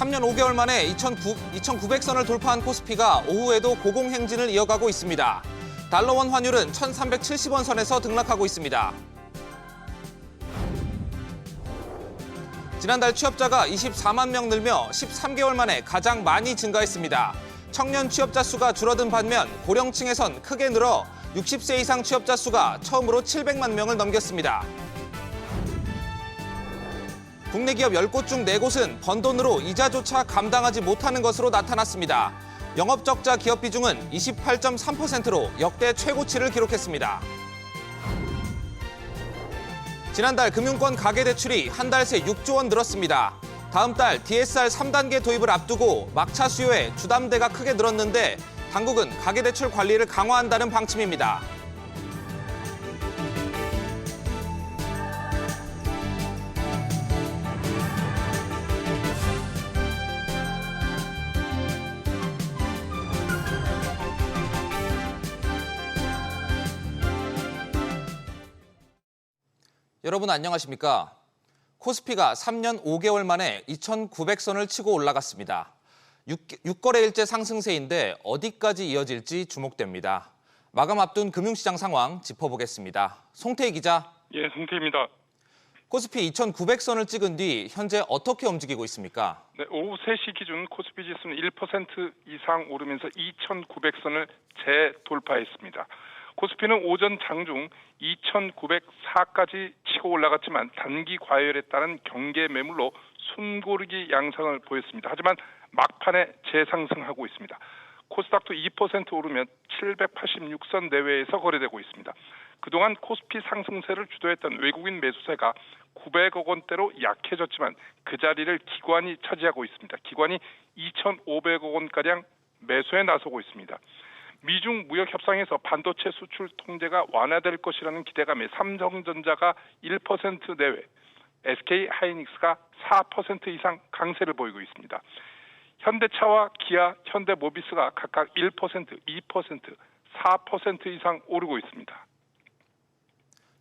3년 5개월 만에 2,900선을 돌파한 코스피가 오후에도 고공행진을 이어가고 있습니다. 달러원 환율은 1,370원 선에서 등락하고 있습니다. 지난달 취업자가 24만 명 늘며 13개월 만에 가장 많이 증가했습니다. 청년 취업자 수가 줄어든 반면 고령층에선 크게 늘어 60세 이상 취업자 수가 처음으로 700만 명을 넘겼습니다. 국내 기업 10곳 중 4곳은 번 돈으로 이자조차 감당하지 못하는 것으로 나타났습니다. 영업적자 기업 비중은 28.3%로 역대 최고치를 기록했습니다. 지난달 금융권 가계대출이 한 달 새 6조 원 늘었습니다. 다음 달 DSR 3단계 도입을 앞두고 막차 수요에 주담대가 크게 늘었는데 당국은 가계대출 관리를 강화한다는 방침입니다. 여러분 안녕하십니까? 코스피가 3년 5개월 만에 2,900선을 치고 올라갔습니다. 6거래일째 상승세인데 어디까지 이어질지 주목됩니다. 마감 앞둔 금융시장 상황 짚어보겠습니다. 송태희 기자. 예, 송태희입니다. 코스피 2,900선을 찍은 뒤 현재 어떻게 움직이고 있습니까? 네, 오후 3시 기준 코스피 지수는 1% 이상 오르면서 2,900선을 재돌파했습니다. 코스피는 오전 장중 2,904까지 치고 올라갔지만 단기 과열에 따른 경계 매물로 숨고르기 양상을 보였습니다. 하지만 막판에 재상승하고 있습니다. 코스닥도 2% 오르면 786선 내외에서 거래되고 있습니다. 그동안 코스피 상승세를 주도했던 외국인 매수세가 900억 원대로 약해졌지만 그 자리를 기관이 차지하고 있습니다. 기관이 2,500억 원가량 매수에 나서고 있습니다. 미중 무역 협상에서 반도체 수출 통제가 완화될 것이라는 기대감에 삼성전자가 1% 내외, SK 하이닉스가 4% 이상 강세를 보이고 있습니다. 현대차와 기아, 현대모비스가 각각 1%, 2%, 4% 이상 오르고 있습니다.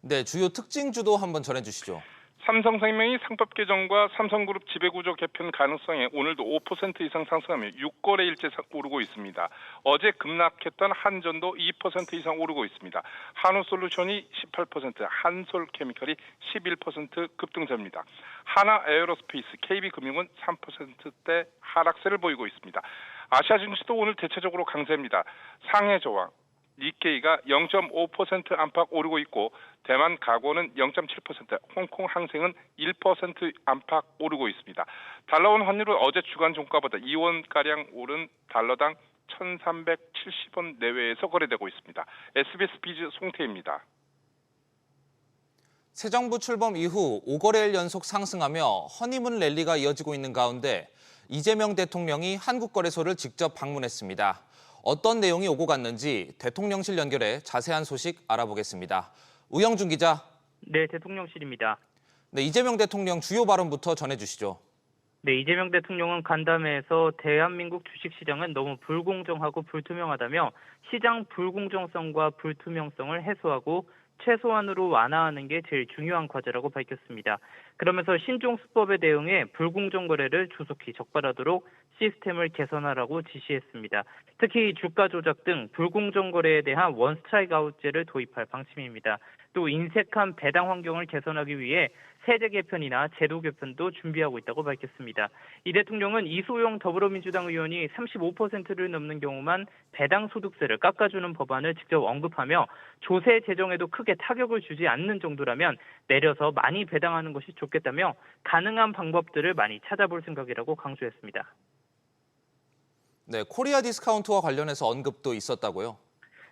네, 주요 특징주도 한번 전해주시죠. 삼성생명이 상법 개정과 삼성그룹 지배구조 개편 가능성에 오늘도 5% 이상 상승하며 6거래일째 오르고 있습니다. 어제 급락했던 한전도 2% 이상 오르고 있습니다. 한우솔루션이 18%, 한솔케미컬이 11% 급등세입니다. 하나에어로스페이스, KB금융은 3%대 하락세를 보이고 있습니다. 아시아 증시도 오늘 대체적으로 강세입니다. 상해 저항, 니케이가 0.5% 안팎 오르고 있고 대만 가고는 0.7%, 홍콩 항생은 1% 안팎 오르고 있습니다. 달러원 환율은 어제 주간 종가보다 2원가량 오른 달러당 1,370원 내외에서 거래되고 있습니다. SBS 비즈 송태입니다. 새 정부 출범 이후 5거래일 연속 상승하며 허니문 랠리가 이어지고 있는 가운데 이재명 대통령이 한국거래소를 직접 방문했습니다. 어떤 내용이 오고 갔는지 대통령실 연결해 자세한 소식 알아보겠습니다. 우영준 기자. 네, 대통령실입니다. 네, 이재명 대통령 주요 발언부터 전해주시죠. 네, 이재명 대통령은 간담회에서 대한민국 주식시장은 너무 불공정하고 불투명하다며 시장 불공정성과 불투명성을 해소하고 최소한으로 완화하는 게 제일 중요한 과제라고 밝혔습니다. 그러면서 신종수법에 대응해 불공정 거래를 조속히 적발하도록 시스템을 개선하라고 지시했습니다. 특히 주가 조작 등 불공정 거래에 대한 원스트라이크 아웃제를 도입할 방침입니다. 또 인색한 배당 환경을 개선하기 위해 세제 개편이나 제도 개편도 준비하고 있다고 밝혔습니다. 이 대통령은 이소영 더불어민주당 의원이 35%를 넘는 경우만 배당 소득세를 깎아주는 법안을 직접 언급하며 조세 재정에도 크게 타격을 주지 않는 정도라면 내려서 많이 배당하는 것이 좋겠다며 가능한 방법들을 많이 찾아볼 생각이라고 강조했습니다. 네, 코리아 디스카운트와 관련해서 언급도 있었다고요?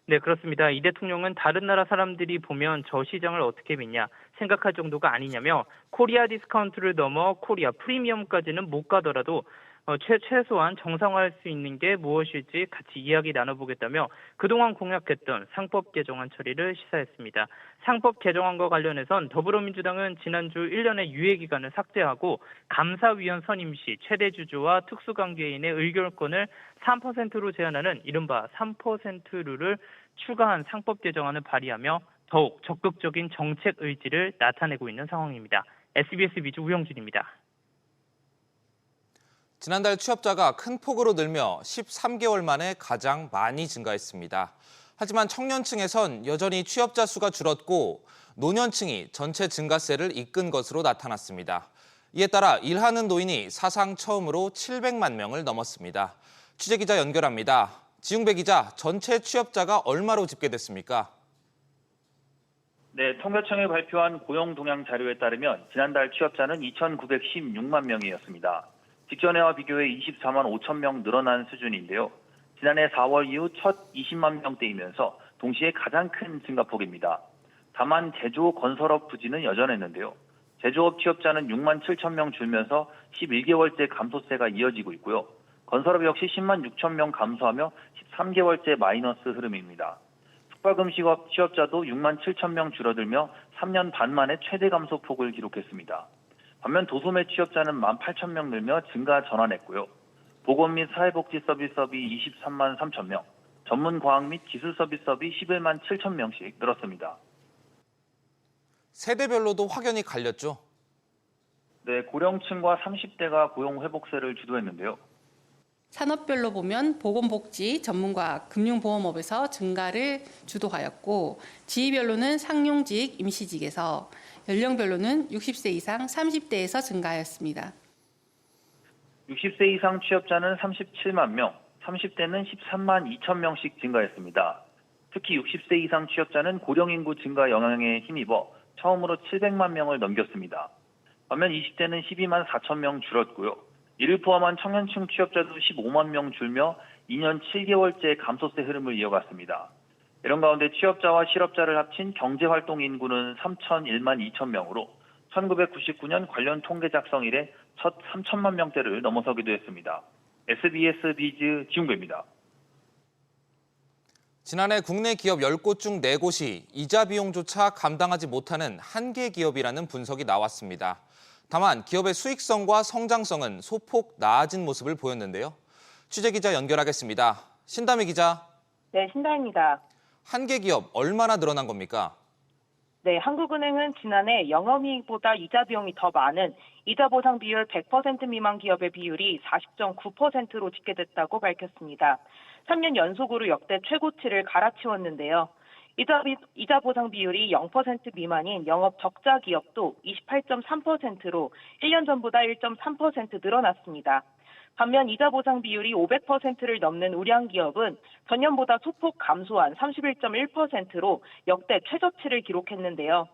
네, 그렇습니다. 이 대통령은 다른 나라 사람들이 보면 저 시장을 어떻게 믿냐 생각할 정도가 아니냐며 코리아 디스카운트를 넘어 코리아 프리미엄까지는 못 가더라도 최소한 정상화할 수 있는 게 무엇일지 같이 이야기 나눠보겠다며 그동안 공약했던 상법 개정안 처리를 시사했습니다. 상법 개정안과 관련해선 더불어민주당은 지난주 1년의 유예기간을 삭제하고 감사위원 선임 시 최대 주주와 특수관계인의 의결권을 3%로 제한하는 이른바 3% 룰을 추가한 상법 개정안을 발의하며 더욱 적극적인 정책 의지를 나타내고 있는 상황입니다. SBS 비즈 우영준입니다. 지난달 취업자가 큰 폭으로 늘며 13개월 만에 가장 많이 증가했습니다. 하지만 청년층에선 여전히 취업자 수가 줄었고 노년층이 전체 증가세를 이끈 것으로 나타났습니다. 이에 따라 일하는 노인이 사상 처음으로 700만 명을 넘었습니다. 취재기자 연결합니다. 지웅배 기자, 전체 취업자가 얼마로 집계됐습니까? 네, 통계청이 발표한 고용 동향 자료에 따르면 지난달 취업자는 2,916만 명이었습니다. 직전해와 비교해 24만 5천 명 늘어난 수준인데요. 지난해 4월 이후 첫 20만 명대이면서 동시에 가장 큰 증가폭입니다. 다만 제조, 건설업 부진은 여전했는데요. 제조업 취업자는 6만 7천 명 줄면서 11개월째 감소세가 이어지고 있고요. 건설업 역시 10만 6천 명 감소하며 13개월째 마이너스 흐름입니다. 숙박음식업 취업자도 6만 7천 명 줄어들며 3년 반 만에 최대 감소폭을 기록했습니다. 반면 도소매 취업자는 1만 8천 명 늘며 증가 전환했고요. 보건 및 사회복지 서비스업이 23만 3천 명, 전문 과학 및 기술 서비스업이 11만 7천 명씩 늘었습니다. 세대별로도 확연히 갈렸죠. 네, 고령층과 30대가 고용 회복세를 주도했는데요. 산업별로 보면 보건복지, 전문과학, 금융보험업에서 증가를 주도하였고 지위별로는 상용직, 임시직에서 연령별로는 60세 이상 30대에서 증가하였습니다. 60세 이상 취업자는 37만 명, 30대는 13만 2천 명씩 증가했습니다. 특히 60세 이상 취업자는 고령인구 증가 영향에 힘입어 처음으로 700만 명을 넘겼습니다. 반면 20대는 12만 4천 명 줄었고요. 이를 포함한 청년층 취업자도 15만 명 줄며 2년 7개월째 감소세 흐름을 이어갔습니다. 이런 가운데 취업자와 실업자를 합친 경제활동 인구는 3,001만 2천 명으로 1999년 관련 통계 작성 이래 첫 3천만 명대를 넘어서기도 했습니다. SBS 비즈 지웅배입니다. 지난해 국내 기업 10곳 중 4곳이 이자 비용조차 감당하지 못하는 한계 기업이라는 분석이 나왔습니다. 다만 기업의 수익성과 성장성은 소폭 나아진 모습을 보였는데요. 취재기자 연결하겠습니다. 신다미 기자. 네, 신다입니다. 한계 기업 얼마나 늘어난 겁니까? 네, 한국은행은 지난해 영업이익보다 이자 비용이 더 많은 이자 보상 비율 100% 미만 기업의 비율이 40.9%로 집계됐다고 밝혔습니다. 3년 연속으로 역대 최고치를 갈아치웠는데요. 이자 보상 비율이 0% 미만인 영업 적자 기업도 28.3%로 1년 전보다 1.3% 늘어났습니다. 반면 이자 보상 비율이 500%를 넘는 우량 기업은 전년보다 소폭 감소한 31.1%로 역대 최저치를 기록했는데요.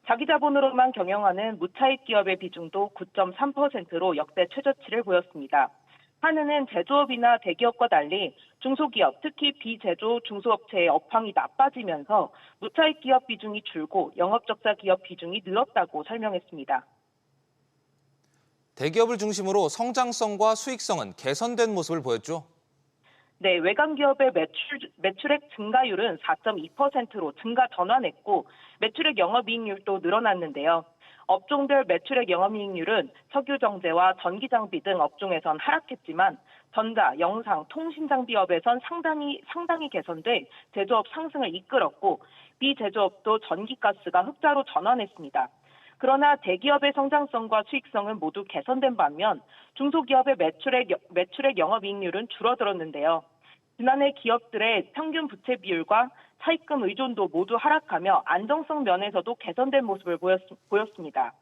자기 자본으로만 경영하는 무차익 기업의 비중도 9.3%로 역대 최저치를 보였습니다. 한은은 제조업이나 대기업과 달리 중소기업, 특히 비제조 중소업체의 업황이 나빠지면서 무차익 기업 비중이 줄고 영업적자 기업 비중이 늘었다고 설명했습니다. 대기업을 중심으로 성장성과 수익성은 개선된 모습을 보였죠. 네, 외관 기업의 매출액 증가율은 4.2%로 증가 전환했고 매출액 영업이익률도 늘어났는데요. 업종별 매출액 영업이익률은 석유정제와 전기장비 등 업종에선 하락했지만 전자, 영상, 통신장비업에선 상당히 개선돼 제조업 상승을 이끌었고 비제조업도 전기가스가 흑자로 전환했습니다. 그러나 대기업의 성장성과 수익성은 모두 개선된 반면 중소기업의 매출액 영업이익률은 줄어들었는데요. 지난해 기업들의 평균 부채 비율과 차입금 의존도 모두 하락하며 안정성 면에서도 개선된 모습을 보였습니다.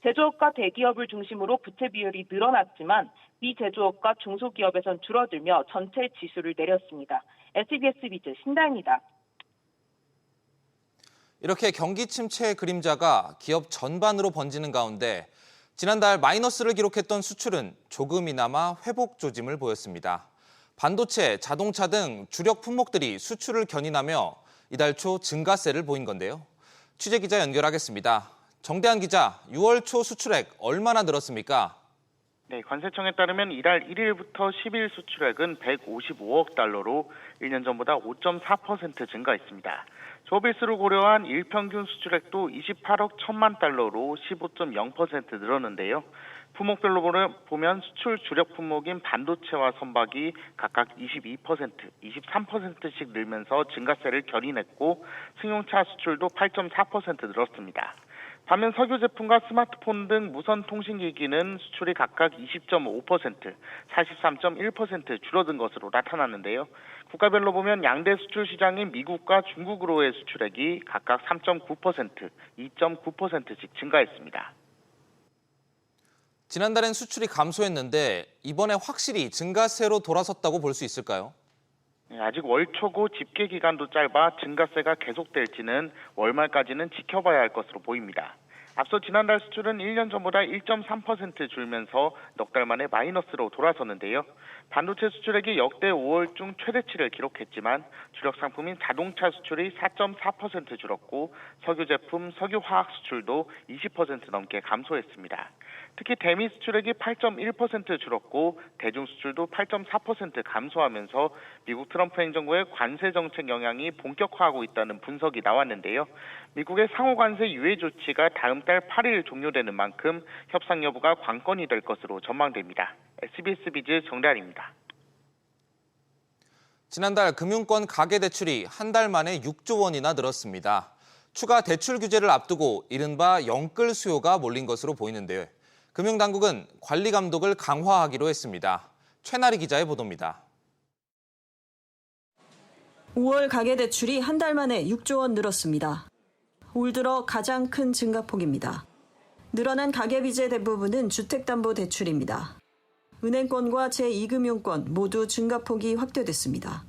제조업과 대기업을 중심으로 부채 비율이 늘어났지만 비제조업과 중소기업에선 줄어들며 전체 지수를 내렸습니다. SBS 비즈 신다입니다. 이렇게 경기 침체의 그림자가 기업 전반으로 번지는 가운데 지난달 마이너스를 기록했던 수출은 조금이나마 회복 조짐을 보였습니다. 반도체, 자동차 등 주력 품목들이 수출을 견인하며 이달 초 증가세를 보인 건데요. 취재기자 연결하겠습니다. 정대한 기자, 6월 초 수출액 얼마나 늘었습니까? 네, 관세청에 따르면 이달 1일부터 10일 수출액은 155억 달러로 1년 전보다 5.4% 증가했습니다. 조업일수를 고려한 일평균 수출액도 28억 1천만 달러로 15.0% 늘었는데요. 품목별로 보면 수출 주력 품목인 반도체와 선박이 각각 22%, 23%씩 늘면서 증가세를 견인했고 승용차 수출도 8.4% 늘었습니다. 반면 석유 제품과 스마트폰 등 무선 통신기기는 수출이 각각 20.5%, 43.1% 줄어든 것으로 나타났는데요. 국가별로 보면 양대 수출 시장인 미국과 중국으로의 수출액이 각각 3.9%, 2.9%씩 증가했습니다. 지난달엔 수출이 감소했는데 이번에 확실히 증가세로 돌아섰다고 볼 수 있을까요? 아직 월 초고 집계 기간도 짧아 증가세가 계속될지는 월말까지는 지켜봐야 할 것으로 보입니다. 앞서 지난달 수출은 1년 전보다 1.3% 줄면서 넉 달 만에 마이너스로 돌아섰는데요. 반도체 수출액이 역대 5월 중 최대치를 기록했지만 주력 상품인 자동차 수출이 4.4% 줄었고 석유 제품, 석유화학 수출도 20% 넘게 감소했습니다. 특히 대미 수출액이 8.1% 줄었고 대중 수출도 8.4% 감소하면서 미국 트럼프 행정부의 관세 정책 영향이 본격화하고 있다는 분석이 나왔는데요. 미국의 상호 관세 유예 조치가 다음 달 8일 종료되는 만큼 협상 여부가 관건이 될 것으로 전망됩니다. SBS 비즈 정대한입니다. 지난달 금융권 가계대출이 한 달 만에 6조 원이나 늘었습니다. 추가 대출 규제를 앞두고 이른바 영끌 수요가 몰린 것으로 보이는데요. 금융당국은 관리 감독을 강화하기로 했습니다. 최나리 기자의 보도입니다. 5월 가계대출이 한 달 만에 6조 원 늘었습니다. 올 들어 가장 큰 증가폭입니다. 늘어난 가계비제 대부분은 주택담보대출입니다. 은행권과 제2금융권 모두 증가폭이 확대됐습니다.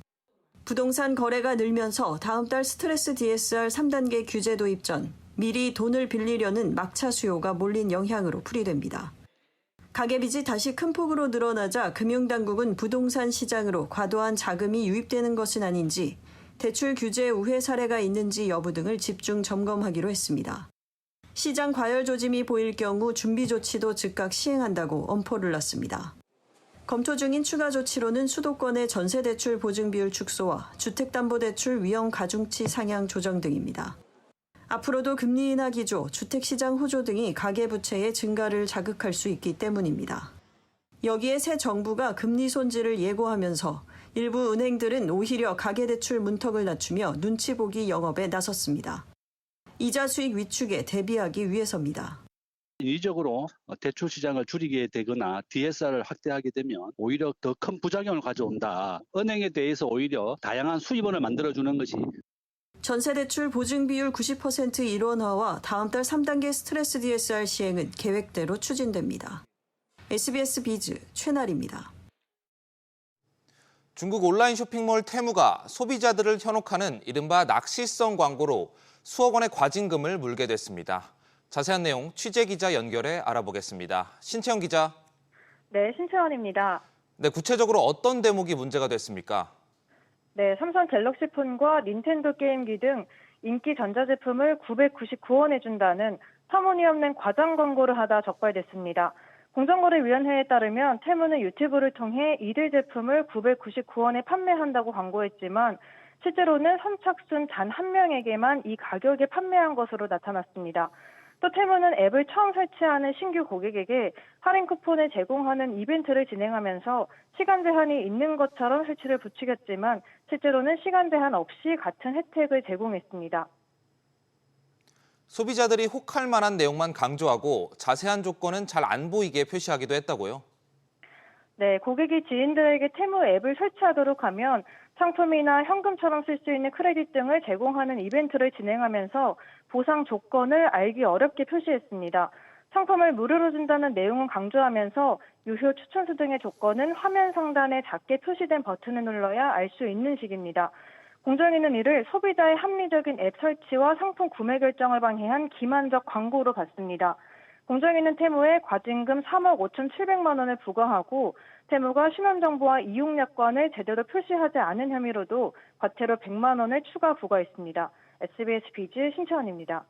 부동산 거래가 늘면서 다음 달 스트레스 DSR 3단계 규제 도입 전 미리 돈을 빌리려는 막차 수요가 몰린 영향으로 풀이됩니다. 가계빚이 다시 큰 폭으로 늘어나자 금융당국은 부동산 시장으로 과도한 자금이 유입되는 것은 아닌지 대출 규제 우회 사례가 있는지 여부 등을 집중 점검하기로 했습니다. 시장 과열 조짐이 보일 경우 준비 조치도 즉각 시행한다고 엄포를 놨습니다. 검토 중인 추가 조치로는 수도권의 전세대출 보증 비율 축소와 주택담보대출 위험 가중치 상향 조정 등입니다. 앞으로도 금리 인하 기조, 주택시장 호조 등이 가계부채의 증가를 자극할 수 있기 때문입니다. 여기에 새 정부가 금리 손질을 예고하면서 일부 은행들은 오히려 가계대출 문턱을 낮추며 눈치 보기 영업에 나섰습니다. 이자 수익 위축에 대비하기 위해서입니다. 인위적으로 대출 시장을 줄이게 되거나 DSR을 확대하게 되면 오히려 더 큰 부작용을 가져온다. 은행에 대해서 오히려 다양한 수입원을 만들어주는 것이 전세대출 보증 비율 90% 일원화와 다음 달 3단계 스트레스 DSR 시행은 계획대로 추진됩니다. SBS 비즈 최나리입니다. 중국 온라인 쇼핑몰 테무가 소비자들을 현혹하는 이른바 낚시성 광고로 수억 원의 과징금을 물게 됐습니다. 자세한 내용 취재기자 연결해 알아보겠습니다. 신채영 기자. 네, 신채원입니다. 네, 구체적으로 어떤 대목이 문제가 됐습니까? 네, 삼성 갤럭시 폰과 닌텐도 게임기 등 인기 전자제품을 999원에 준다는 터무니없는 과장 광고를 하다 적발됐습니다. 공정거래위원회에 따르면 테무는 유튜브를 통해 이들 제품을 999원에 판매한다고 광고했지만 실제로는 선착순 단 한 명에게만 이 가격에 판매한 것으로 나타났습니다. 또 테무는 앱을 처음 설치하는 신규 고객에게 할인 쿠폰을 제공하는 이벤트를 진행하면서 시간 제한이 있는 것처럼 설치를 부추겼지만 실제로는 시간 제한 없이 같은 혜택을 제공했습니다. 소비자들이 혹할 만한 내용만 강조하고 자세한 조건은 잘 안 보이게 표시하기도 했다고요? 네, 고객이 지인들에게 테무 앱을 설치하도록 하면 상품이나 현금처럼 쓸 수 있는 크레딧 등을 제공하는 이벤트를 진행하면서 보상 조건을 알기 어렵게 표시했습니다. 상품을 무료로 준다는 내용은 강조하면서 유효 추천수 등의 조건은 화면 상단에 작게 표시된 버튼을 눌러야 알 수 있는 식입니다. 공정위는 이를 소비자의 합리적인 앱 설치와 상품 구매 결정을 방해한 기만적 광고로 봤습니다. 공정위는 테무에 과징금 3억 5,700만 원을 부과하고 테무가 신원정보와 이용약관을 제대로 표시하지 않은 혐의로도 과태료 100만 원을 추가 부과했습니다. SBS 비즈 신채원입니다.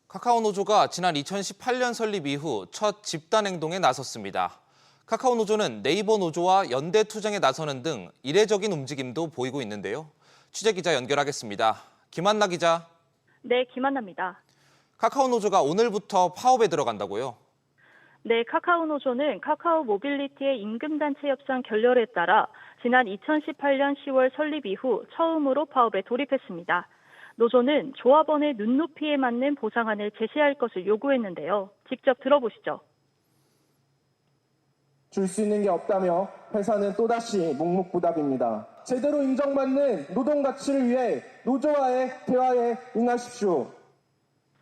카카오 노조가 지난 2018년 설립 이후 첫 집단 행동에 나섰습니다. 카카오 노조는 네이버 노조와 연대 투쟁에 나서는 등 이례적인 움직임도 보이고 있는데요. 취재기자 연결하겠습니다. 김한나 기자. 네, 김한나입니다. 카카오 노조가 오늘부터 파업에 들어간다고요? 네, 카카오 노조는 카카오 모빌리티의 임금단체 협상 결렬에 따라 지난 2018년 10월 설립 이후 처음으로 파업에 돌입했습니다. 노조는 조합원의 눈높이에 맞는 보상안을 제시할 것을 요구했는데요. 직접 들어보시죠. 줄 수 있는 게 없다며 회사는 또다시 묵묵부답입니다. 제대로 인정받는 노동 가치를 위해 노조와의 대화에 응하십시오.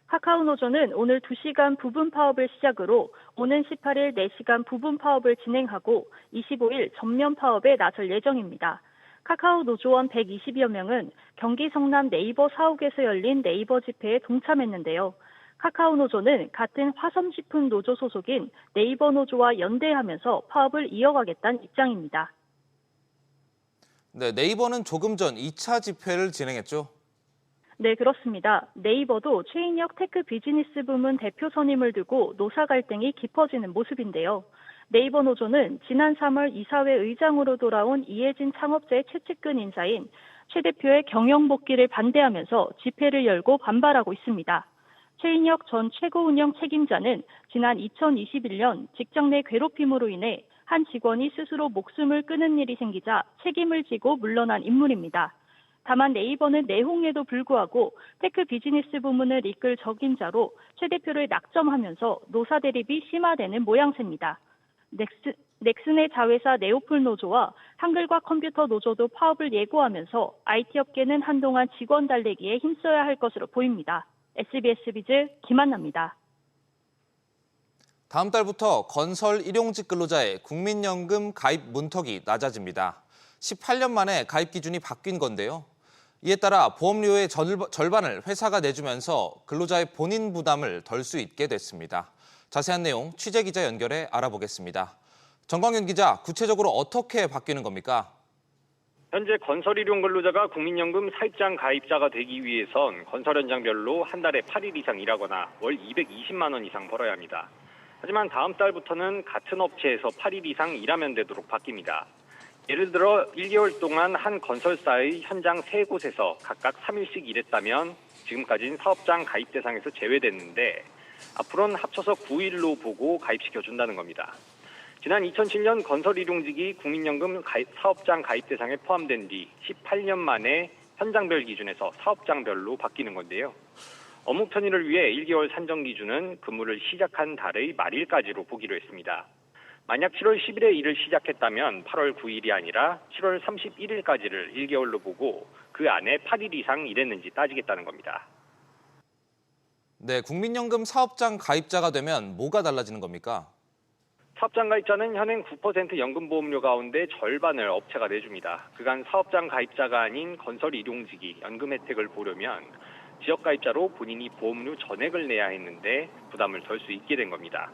카카오 노조는 오늘 2시간 부분 파업을 시작으로 오는 18일 4시간 부분 파업을 진행하고 25일 전면 파업에 나설 예정입니다. 카카오 노조원 120여 명은 경기 성남 네이버 사옥에서 열린 네이버 집회에 동참했는데요. 카카오 노조는 같은 화섬식품 노조 소속인 네이버 노조와 연대하면서 파업을 이어가겠다는 입장입니다. 네, 네이버는 조금 전 2차 집회를 진행했죠. 네, 그렇습니다. 네이버도 최인혁 테크 비즈니스 부문 대표 선임을 두고 노사 갈등이 깊어지는 모습인데요. 네이버 노조는 지난 3월 이사회 의장으로 돌아온 이혜진 창업자의 최측근 인사인 최 대표의 경영 복귀를 반대하면서 집회를 열고 반발하고 있습니다. 최인혁 전 최고운영 책임자는 지난 2021년 직장 내 괴롭힘으로 인해 한 직원이 스스로 목숨을 끊은 일이 생기자 책임을 지고 물러난 인물입니다. 다만 네이버는 내홍에도 불구하고 테크 비즈니스 부문을 이끌 적임자로 최 대표를 낙점하면서 노사 대립이 심화되는 모양새입니다. 넥슨의 자회사 네오플 노조와 한글과 컴퓨터 노조도 파업을 예고하면서 IT 업계는 한동안 직원 달래기에 힘써야 할 것으로 보입니다. SBS 비즈 김한나입니다. 다음 달부터 건설 일용직 근로자의 국민연금 가입 문턱이 낮아집니다. 18년 만에 가입 기준이 바뀐 건데요. 이에 따라 보험료의 절반을 회사가 내주면서 근로자의 본인 부담을 덜 수 있게 됐습니다. 자세한 내용 취재기자 연결해 알아보겠습니다. 정광윤 기자, 구체적으로 어떻게 바뀌는 겁니까? 현재 건설 일용 근로자가 국민연금 사입장 가입자가 되기 위해선 건설 현장별로 한 달에 8일 이상 일하거나 월 220만 원 이상 벌어야 합니다. 하지만 다음 달부터는 같은 업체에서 8일 이상 일하면 되도록 바뀝니다. 예를 들어 1개월 동안 한 건설사의 현장 3곳에서 각각 3일씩 일했다면 지금까지는 사업장 가입 대상에서 제외됐는데 앞으로는 합쳐서 9일로 보고 가입시켜준다는 겁니다. 지난 2007년 건설 일용직이 국민연금 사업장 가입 대상에 포함된 뒤 18년 만에 현장별 기준에서 사업장별로 바뀌는 건데요. 업무 편의를 위해 1개월 산정 기준은 근무를 시작한 달의 말일까지로 보기로 했습니다. 만약 7월 10일에 일을 시작했다면 8월 9일이 아니라 7월 31일까지를 1개월로 보고 그 안에 8일 이상 일했는지 따지겠다는 겁니다. 네, 국민연금 사업장 가입자가 되면 뭐가 달라지는 겁니까? 사업장 가입자는 현행 9% 연금보험료 가운데 절반을 업체가 내줍니다. 그간 사업장 가입자가 아닌 건설 일용직이 연금 혜택을 보려면 지역 가입자로 본인이 보험료 전액을 내야 했는데 부담을 덜 수 있게 된 겁니다.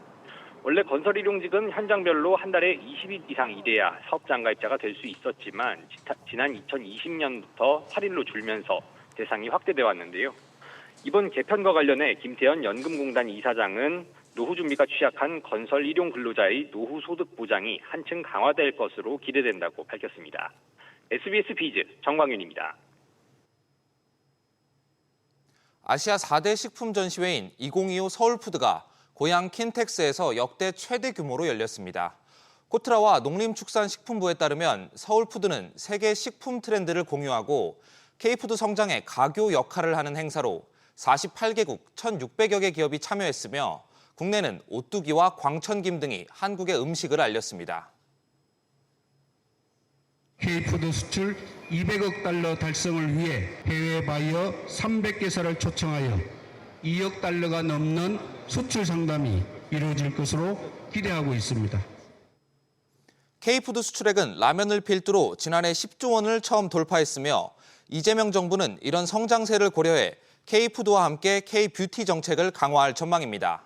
원래 건설 일용직은 현장별로 한 달에 20일 이상 일해야 사업장 가입자가 될 수 있었지만 지난 2020년부터 8일로 줄면서 대상이 확대돼 왔는데요. 이번 개편과 관련해 김태현 연금공단 이사장은 노후 준비가 취약한 건설 일용 근로자의 노후 소득 보장이 한층 강화될 것으로 기대된다고 밝혔습니다. SBS 비즈 정광윤입니다. 아시아 4대 식품 전시회인 2025 서울푸드가 고향 킨텍스에서 역대 최대 규모로 열렸습니다. 코트라와 농림축산식품부에 따르면 서울푸드는 세계 식품 트렌드를 공유하고 K푸드 성장에 가교 역할을 하는 행사로 48개국 1,600여 개 기업이 참여했으며 국내는 오뚜기와 광천김 등이 한국의 음식을 알렸습니다. K푸드 수출 200억 달러 달성을 위해 해외 바이어 300개사를 초청하여 2억 달러가 넘는 수출 상담이 이루어질 것으로 기대하고 있습니다. K푸드 수출액은 라면을 필두로 지난해 10조 원을 처음 돌파했으며 이재명 정부는 이런 성장세를 고려해 K푸드와 함께 K뷰티 정책을 강화할 전망입니다.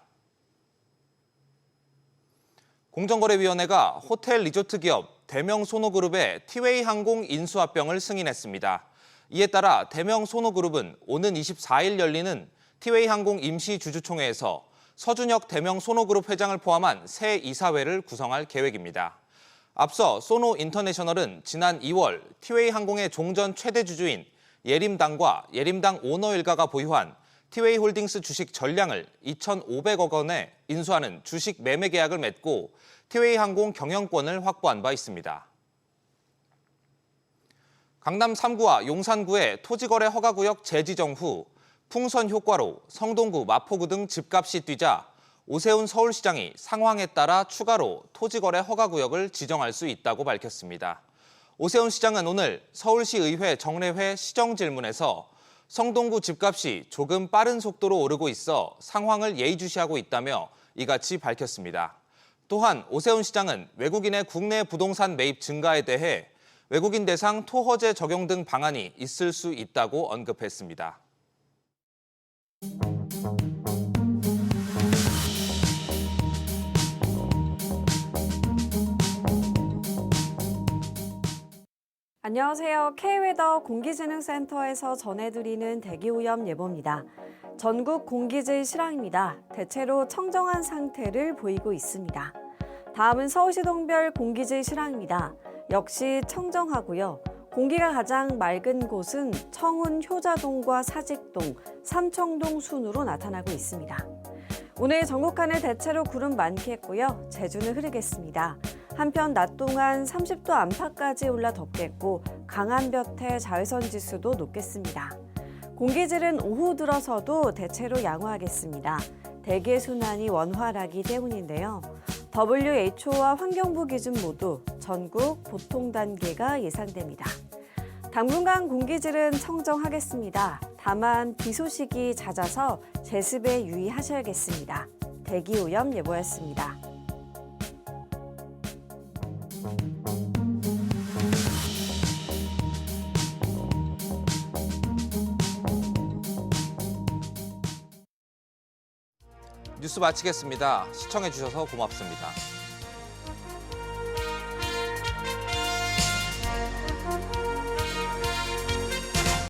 공정거래위원회가 호텔 리조트 기업 대명소노그룹의 티웨이 항공 인수합병을 승인했습니다. 이에 따라 대명소노그룹은 오는 24일 열리는 티웨이 항공 임시주주총회에서 서준혁 대명소노그룹 회장을 포함한 새 이사회를 구성할 계획입니다. 앞서 소노인터내셔널은 지난 2월 티웨이 항공의 종전 최대 주주인 예림당과 예림당 오너 일가가 보유한 티웨이 홀딩스 주식 전량을 2,500억 원에 인수하는 주식 매매 계약을 맺고 티웨이 항공 경영권을 확보한 바 있습니다. 강남 3구와 용산구의 토지거래 허가구역 재지정 후 풍선 효과로 성동구, 마포구 등 집값이 뛰자 오세훈 서울시장이 상황에 따라 추가로 토지거래 허가구역을 지정할 수 있다고 밝혔습니다. 오세훈 시장은 오늘 서울시의회 정례회 시정질문에서 성동구 집값이 조금 빠른 속도로 오르고 있어 상황을 예의주시하고 있다며 이같이 밝혔습니다. 또한 오세훈 시장은 외국인의 국내 부동산 매입 증가에 대해 외국인 대상 토허제 적용 등 방안이 있을 수 있다고 언급했습니다. 안녕하세요. K웨더 공기진흥센터에서 전해드리는 대기오염 예보입니다. 전국 공기질 실황입니다. 대체로 청정한 상태를 보이고 있습니다. 다음은 서울시 동별 공기질 실황입니다. 역시 청정하고요. 공기가 가장 맑은 곳은 청운 효자동과 사직동, 삼청동 순으로 나타나고 있습니다. 오늘 전국 하늘 대체로 구름 많겠고요. 제주는 흐리겠습니다. 한편 낮 동안 30도 안팎까지 올라 덥겠고 강한 볕에 자외선 지수도 높겠습니다. 공기질은 오후 들어서도 대체로 양호하겠습니다. 대기의 순환이 원활하기 때문인데요. WHO와 환경부 기준 모두 전국 보통 단계가 예상됩니다. 당분간 공기질은 청정하겠습니다. 다만 비 소식이 잦아서 제습에 유의하셔야겠습니다. 대기오염 예보였습니다. 뉴스 마치겠습니다. 시청해주셔서 고맙습니다.